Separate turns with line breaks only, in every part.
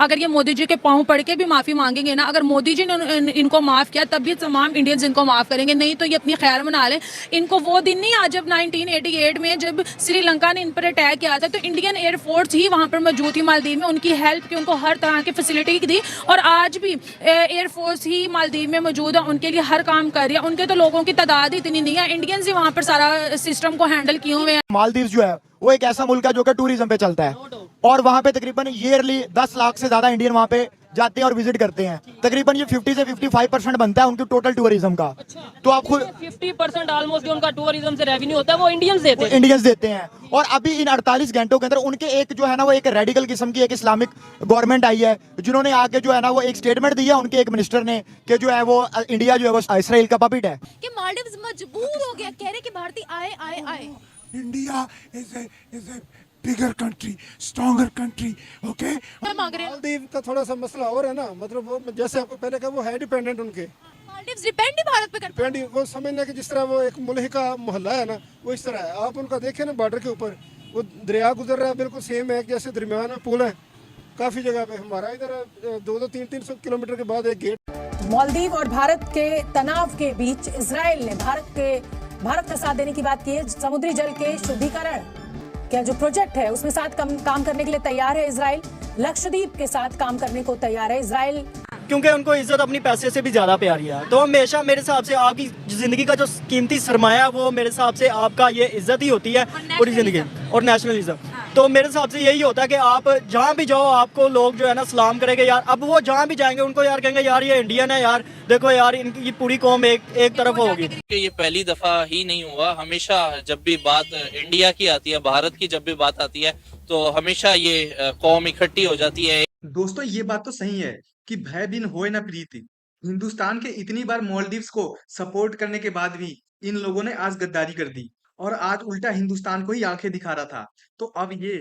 अगर ये मोदी जी के पाँव पड़ के भी माफ़ी मांगेंगे ना, अगर मोदी जी ने इनको माफ़ किया तब भी तमाम इंडियंस इनको माफ़ करेंगे, नहीं तो ये अपनी खैर मना लें। इनको वो दिन नहीं आज जब 1988 में जब श्रीलंका ने इन पर अटैक किया था, तो इंडियन एयरफोर्स ही वहाँ पर मौजूद थी मालदीव में, उनकी हेल्प की, उनको हर तरह की फैसिलिटी दी। और आज भी एयरफोर्स ही मालदीव में मौजूद है, उनके लिए हर काम कर रही है। उनके तो लोगों की तादाद इतनी नहीं है, इंडियंस ही वहाँ पर सारा सिस्टम को हैंडल किए हुए हैं।
मालदीव जो है वो एक ऐसा मुल्क है जो कि टूरिज्म पे चलता है, और वहाँ पे तकरीबन ईयरली 10 लाख से ज्यादा इंडियन वहाँ पे जाते हैं और विजिट करते हैं। तकरीबन ये 50 से 55% बनता है उनके टोटल टूरिज्म का। तो आप खुद
50% ऑलमोस्ट जो उनका टूरिज्म से रेवेन्यू होता है वो इंडियंस देते हैं।
इंडियंस देते हैं। और अभी इन 48 घंटों के अंदर उनके एक जो है ना वो एक रेडिकल किस्म की एक इस्लामिक गवर्नमेंट आई है, जिन्होंने आके जो है ना वो एक स्टेटमेंट दिया उनके एक मिनिस्टर ने कि जो है वो इंडिया जो है वो इसराइल का पपिट है।
कि मालदीव्स मजबूर हो गया, कह रहे कि भारतीय आए आए आए।
India is a bigger country, stronger country, okay?
क्या मांग रहे हैं?
मालदीव का थोड़ा सा मसला और है ना, मतलब वो जैसे आपको पहले कहा वो है डिपेंडेंट उनके,
मालदीव्स डिपेंड ही भारत पे करते हैं।
डिपेंड वो समझने कि जिस तरह वो एक मुल्क का मोहल्ला है ना, वो इस तरह है। आप उनका देखें ना बॉर्डर के ऊपर वो दरिया गुजर रहा है, बिल्कुल सेम है जैसे दरमियान में पुल है। काफ़ी जगह पे हमारा इधर 200-300 किलोमीटर के बाद एक गेट।
मालदीव और भारत के तनाव के बीच इजराइल ने भारत का साथ देने की बात की है। समुद्री जल के शुद्धिकरण का जो प्रोजेक्ट है उसमें साथ काम करने के लिए तैयार है इजराइल। लक्षद्वीप के साथ काम करने को तैयार है इजराइल,
क्योंकि उनको इज्जत अपनी पैसे से भी ज़्यादा प्यारी है। तो हमेशा मेरे हिसाब से आपकी ज़िंदगी का जो कीमती सरमाया है वो मेरे हिसाब से आपका ये इज्जत ही होती है पूरी ज़िंदगी, और नेशनलिज्म। तो मेरे हिसाब से यही होता है कि आप जहाँ भी जाओ आपको लोग जो है ना सलाम करेंगे यार। अब वो जहाँ भी जाएंगे उनको यार कहेंगे यार ये इंडियन है यार, देखो यार इनकी ये पूरी कौम एक तरफ होगी।
ये पहली दफा ही नहीं हुआ, हमेशा जब भी बात इंडिया की आती है, भारत की जब भी बात आती है तो हमेशा ये कौम इकट्ठी हो जाती है।
दोस्तों ये बात तो सही है कि भय बिन होए न प्रीति। हिंदुस्तान के इतनी बार मालदीव्स को सपोर्ट करने के बाद भी इन लोगों ने आज गद्दारी कर दी, और आज उल्टा हिंदुस्तान को ही आंखें दिखा रहा था। तो अब ये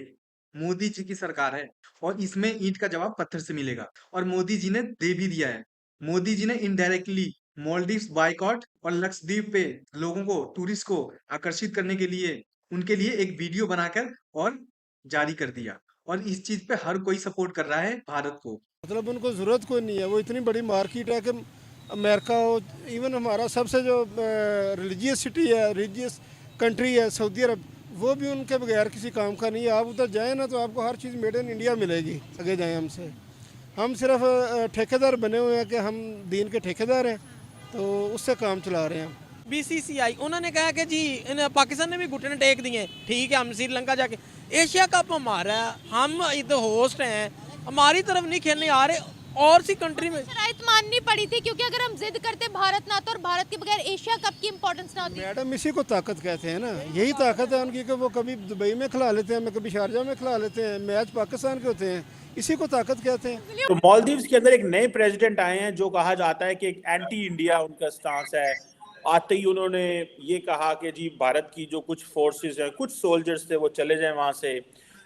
मोदी जी की सरकार है और इसमें ईंट का जवाब पत्थर से मिलेगा, और मोदी जी ने दे भी दिया है। मोदी जी ने इनडायरेक्टली मालदीव्स बायकॉट और लक्षद्वीप पे लोगों को, टूरिस्ट को आकर्षित करने के लिए उनके लिए एक वीडियो बनाकर और जारी कर दिया, और इस चीज पे हर कोई सपोर्ट कर रहा है भारत को।
मतलब उनको ज़रूरत कोई नहीं है, वो इतनी बड़ी मार्केट है कि अमेरिका हो, इवन हमारा सबसे जो रिलीजियस सिटी है, रिलीजियस कंट्री है सऊदी अरब, वो भी उनके बगैर किसी काम का नहीं है। आप उधर जाएँ ना तो आपको हर चीज़ मेड इन इंडिया मिलेगी। आगे जाएँ हमसे, हम सिर्फ ठेकेदार बने हुए हैं कि हम दीन के ठेकेदार हैं, तो उससे काम चला रहे हैं।
BCCI उन्होंने कहा कि जी पाकिस्तान ने भी घुटने टेक दिए, ठीक है हम श्रीलंका जाके, एशिया कप हमारा है, हम इधर होस्ट हैं, हमारी तरफ नहीं खेलने आ रहे और सी कंट्री में।
शराइत माननी पड़ी थी क्योंकि अगर हम जिद करते भारत ना तो, और भारत के बगैर एशिया कप की इंपॉर्टेंस ना होती।
मैडम इसी को ताकत कहते हैं ना, यही ताकत है उनकी कि वो कभी दुबई में खिला लेते हैं, कभी शारजा में खिला लेते हैं, मैच पाकिस्तान के होते हैं, इसी को ताकत कहते हैं।
तो मालदीव्स के अंदर एक नए प्रेसिडेंट आए हैं जो कहा जाता है कि एक एंटी इंडिया उनका स्टांस है। आते ही उन्होंने ये कहा कि जी भारत की जो कुछ फोर्सेस हैं, कुछ सोल्जर्स थे वो चले जाएं वहाँ से।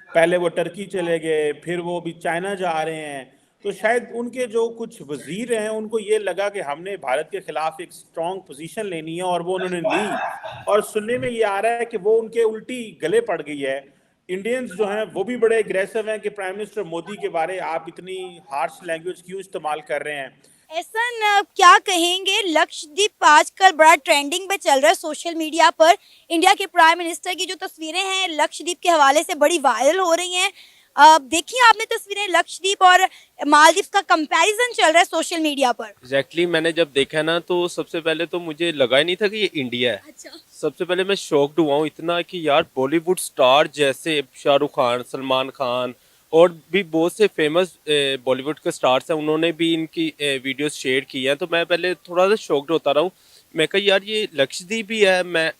पहले वो टर्की चले गए, फिर वो भी चाइना जा रहे हैं। तो शायद उनके जो कुछ वजीर हैं उनको ये लगा कि हमने भारत के खिलाफ एक स्ट्रॉन्ग पोजीशन लेनी है, और वो उन्होंने ली। और सुनने में ये आ रहा है कि वो उनके उल्टी गले पड़ गई है। इंडियंस जो हैं वो भी बड़े एग्रेसिव हैं कि प्राइम मिनिस्टर मोदी के बारे आप इतनी हार्श लैंग्वेज क्यों इस्तेमाल कर रहे हैं।
ऐसा क्या कहेंगे, लक्षद्वीप आजकल बड़ा ट्रेंडिंग पे चल रहा है सोशल मीडिया पर। इंडिया के प्राइम मिनिस्टर की जो तस्वीरें हैं लक्षद्वीप के हवाले से बड़ी वायरल हो रही हैं। देखिए आपने तस्वीरें, लक्षद्वीप और मालदीव का कंपैरिजन चल रहा है सोशल मीडिया पर।
एग्जैक्टली मैंने जब देखा ना तो सबसे पहले तो मुझे लगा ही नहीं था कि ये इंडिया है।
अच्छा।
सबसे पहले मैं शॉक्ड हुआ हूँ इतना कि यार बॉलीवुड स्टार जैसे शाहरुख खान, सलमान खान और भी बहुत से फेमस बॉलीवुड के स्टार्स हैं, उन्होंने भी इनकी वीडियोस शेयर की हैं। तो मैं पहले थोड़ा सा शॉक्ड होता रहा हूँ। मैं कहा यार ये लक्षद्वीप भी है, मैं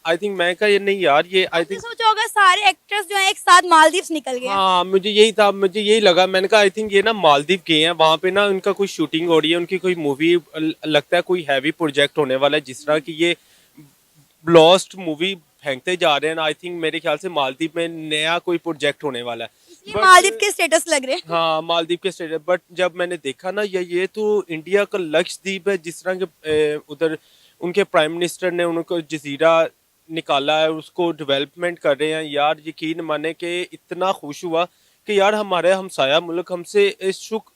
कहा ये नहीं यार ये
सोचा होगा सारे एक्टर्स जो हैं एक साथ मालदीव्स निकल गए।
हाँ मुझे यही लगा। मैंने कहा आई थिंक ये ना मालदीव गए हैं, वहाँ पे ना उनका कोई शूटिंग हो रही है, उनकी कोई मूवी, लगता है कोई हैवी प्रोजेक्ट होने वाला है। जिस तरह की ये ब्लास्ट मूवी फेंकते जा रहे हैं, आई थिंक मेरे ख्याल से मालदीव में नया कोई प्रोजेक्ट होने वाला है।
मालदीव के स्टेटस लग रहे हैं।
हाँ मालदीव के स्टेटस, बट जब मैंने देखा ना ये तो इंडिया का लक्षद्वीप है। जिस तरह के उधर उनके प्राइम मिनिस्टर ने उनको जजीरा निकाला है, उसको डेवलपमेंट कर रहे हैं। यार यकीन माने कि इतना खुश हुआ कि यार हमारे हमसाया मुल्क हमसे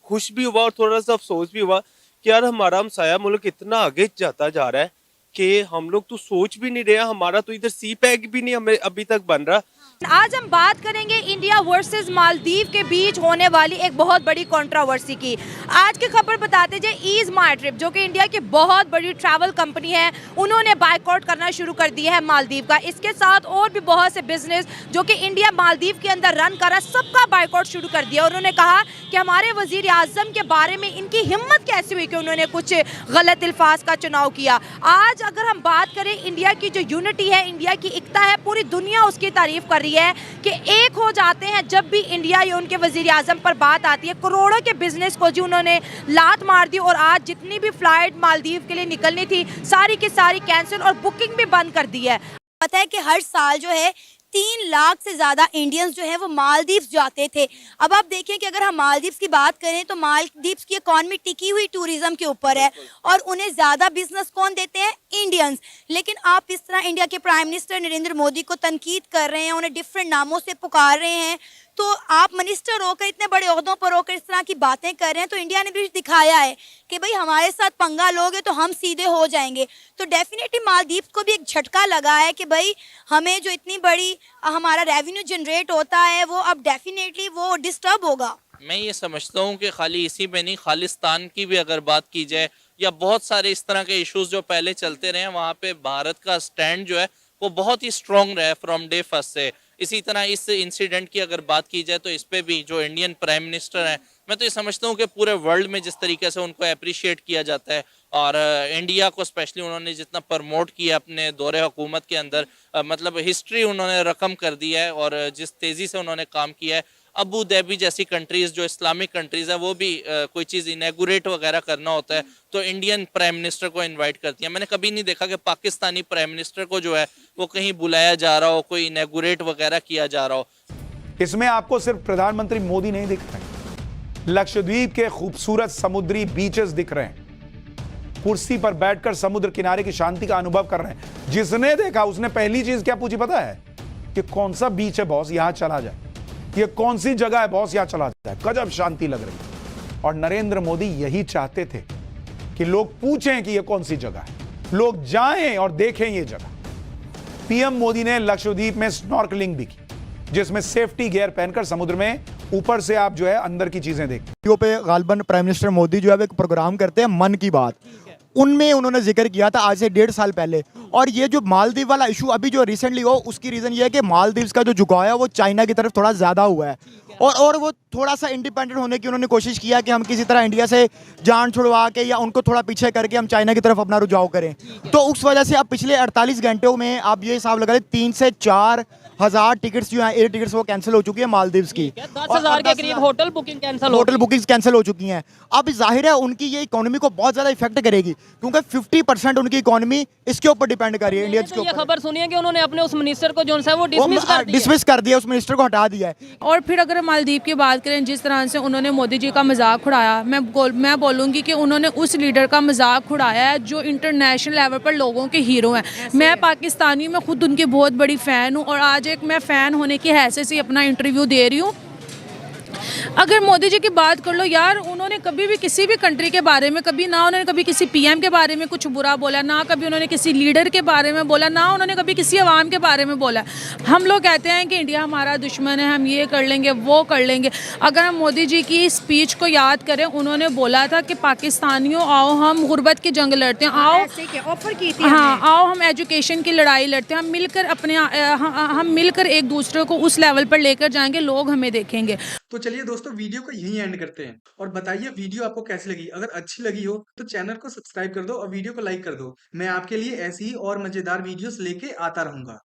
खुश भी हुआ और थोड़ा सा अफसोस भी हुआ कि यार हमारा हमसाया मुल्क इतना आगे जाता जा रहा है कि हम लोग तो सोच भी नहीं रहे, हमारा तो इधर सी पैक भी नहीं हमें अभी तक बन रहा।
आज हम बात करेंगे इंडिया वर्सेस मालदीव के बीच होने वाली एक बहुत बड़ी कंट्रोवर्सी की। आज की खबर बताते जाए, ईज माई ट्रिप जो कि इंडिया की बहुत बड़ी ट्रैवल कंपनी है, उन्होंने बायकॉट करना शुरू कर दिया है मालदीव का। इसके साथ और भी बहुत से बिजनेस जो कि इंडिया मालदीव के अंदर रन कर रहा, सबका बायकॉट शुरू कर दिया। उन्होंने कहा कि हमारे वजीर आजम के बारे में इनकी हिम्मत कैसे हुई कि उन्होंने कुछ गलत अल्फाज का चुनाव किया। आज अगर हम बात करें, इंडिया की जो यूनिटी है, इंडिया की एकता है, पूरी दुनिया उसकी तारीफ कर रही है कि एक हो जाते हैं जब भी इंडिया या उनके वजीर आजम पर बात आती है। करोड़ों के बिजनेस को जी उन्होंने लात मार दी और आज जितनी भी फ्लाइट मालदीव के लिए निकलनी थी सारी की सारी कैंसिल और बुकिंग भी बंद कर दी है। पता है कि हर साल जो है 3 लाख से ज़्यादा इंडियंस जो है वो मालदीव्स जाते थे। अब आप देखिए कि अगर हम मालदीव्स की बात करें तो मालदीव्स की इकॉनमी टिकी हुई टूरिज्म के ऊपर है और उन्हें ज़्यादा बिजनेस कौन देते हैं? इंडियंस। लेकिन आप इस तरह इंडिया के प्राइम मिनिस्टर नरेंद्र मोदी को तनकीद कर रहे हैं, उन्हें डिफरेंट नामों से पुकार रहे हैं। तो आप मिनिस्टर होकर, इतने बड़े ओहदों पर होकर इस तरह की बातें कर रहे हैं, तो इंडिया ने भी दिखाया है कि भाई हमारे साथ पंगा लोगे तो हम सीधे हो जाएंगे। तो डेफिनेटली मालदीव्स को भी एक झटका लगा है कि भाई हमें जो इतनी बड़ी हमारा रेवेन्यू जनरेट होता है वो अब डेफिनेटली वो डिस्टर्ब होगा।
मैं ये समझता हूँ कि खाली इसी में नहीं, खालिस्तान की भी अगर बात की जाए या बहुत सारे इस तरह के इश्यूज जो पहले चलते रहे, वहाँ पे भारत का स्टैंड जो है वो बहुत ही स्ट्रॉन्ग रहा है फ्रॉम डे फर्स्ट से। इसी तरह इस इंसिडेंट की अगर बात की जाए तो इस पे भी जो इंडियन प्राइम मिनिस्टर हैं, मैं तो ये समझता हूँ कि पूरे वर्ल्ड में जिस तरीके से उनको अप्रिशिएट किया जाता है और इंडिया को स्पेशली उन्होंने जितना प्रमोट किया अपने दौरे हुकूमत के अंदर, मतलब हिस्ट्री उन्होंने रकम कर दी है और जिस तेज़ी से उन्होंने काम किया है। अबू धाबी जैसी कंट्रीज़ जो इस्लामिक कंट्रीज़ है वो भी कोई चीज़ इनैगुरेट वगैरह करना होता है तो इंडियन प्राइम मिनिस्टर को इनवाइट करती है। मैंने कभी नहीं देखा कि पाकिस्तानी प्राइम मिनिस्टर को जो है वो कहीं बुलाया जा रहा हो, कोई इनैगुरेट वगैरह किया जा रहा हो।
इसमें आपको सिर्फ प्रधानमंत्री मोदी नहीं दिख रहे, लक्षद्वीप के खूबसूरत समुद्री बीचेस दिख रहे हैं। कुर्सी पर बैठकर समुद्र किनारे की शांति का अनुभव कर रहे हैं। जिसने देखा उसने पहली चीज क्या पूछी पता है? कि कौन सा बीच है बॉस, यहां चला जाए। ये कौन सी जगह है बॉस, यहां चला जाए। गजब शांति लग रही है। और नरेंद्र मोदी यही चाहते थे कि लोग पूछें कि ये कौन सी जगह है, लोग जाएं और देखें ये जगह। पीएम मोदी ने लक्षद्वीप में स्नॉर्कलिंग भी की, जिसमें सेफ्टी गियर पहनकर समुद्र में ऊपर से आप जो है अंदर की चीजें देखते।
पे गालबन प्राइम मिनिस्टर मोदी जो है एक प्रोग्राम करते हैं मन की बात, उनमें उन्होंने जिक्र किया था आज से 1.5 साल पहले। और ये जो मालदीव वाला इशू अभी जो रिसेंटली हो, उसकी रीजन ये है कि मालदीव्स का जो झुकाव है वो चाइना की तरफ थोड़ा ज्यादा हुआ है और वो थोड़ा सा इंडिपेंडेंट होने की उन्होंने कोशिश किया कि हम किसी तरह इंडिया से जान छुड़वा के या उनको थोड़ा पीछे करके हम चाइना की तरफ अपना रुझाव करें। तो उस वजह से अब पिछले 48 घंटों में आप ये हिसाब लगा लें 3 से 4 हजार टिकट्स जो हैं, एयर टिकट्स वो कैंसिल हो चुकी है मालदीव्स की।
10,000 के करीब होटल
बुकिंग्स कैंसिल हो चुकी हैं। अब जाहिर है उनकी ये इकोनॉमी को बहुत ज्यादा इफेक्ट करेगी क्योंकि 50% उनकी इकोनॉमी इसके ऊपर डिपेंड कर रही है, इंडियंस के
ये
ऊपर।
खबर सुनी है कि उन्होंने अपने उस मिनिस्टर को जो है वो
डिसमिस कर दिया, उस मिनिस्टर को हटा दिया है।
और फिर अगर मालदीव की बात करें, जिस तरह से उन्होंने मोदी जी का मजाक उड़ाया, मैं बोलूँगी कि उन्होंने उस लीडर का मजाक उड़ाया है जो इंटरनेशनल लेवल पर लोगों के हीरो हैं। मैं पाकिस्तानी में खुद उनकी बहुत बड़ी फ़ैन हूँ और आज एक मैं फ़ैन होने की हैसियत से अपना इंटरव्यू दे रही हूँ। अगर मोदी जी की बात कर लो यार, उन्होंने कभी भी किसी भी कंट्री के बारे में कभी ना उन्होंने कभी किसी पीएम के बारे में कुछ बुरा बोला, ना कभी उन्होंने किसी लीडर के बारे में बोला, ना उन्होंने कभी किसी अवाम के बारे में बोला। हम लोग कहते हैं कि इंडिया हमारा दुश्मन है, हम ये कर लेंगे वो कर लेंगे। अगर हम मोदी जी की स्पीच को याद करें, उन्होंने बोला था कि पाकिस्तानियों आओ हम गुर्बत की जंग लड़ते हैं, आओ
ऑफर की थी,
हाँ आओ हम एजुकेशन की लड़ाई लड़ते हैं, हम मिलकर हम मिलकर एक दूसरे को उस लेवल पर लेकर जाएंगे, लोग हमें देखेंगे।
तो चलिए दोस्तों, वीडियो को यहीं एंड करते हैं और बताइए वीडियो आपको कैसी लगी। अगर अच्छी लगी हो तो चैनल को सब्सक्राइब कर दो और वीडियो को लाइक कर दो। मैं आपके लिए ऐसी ही और मजेदार वीडियोस लेके आता रहूंगा।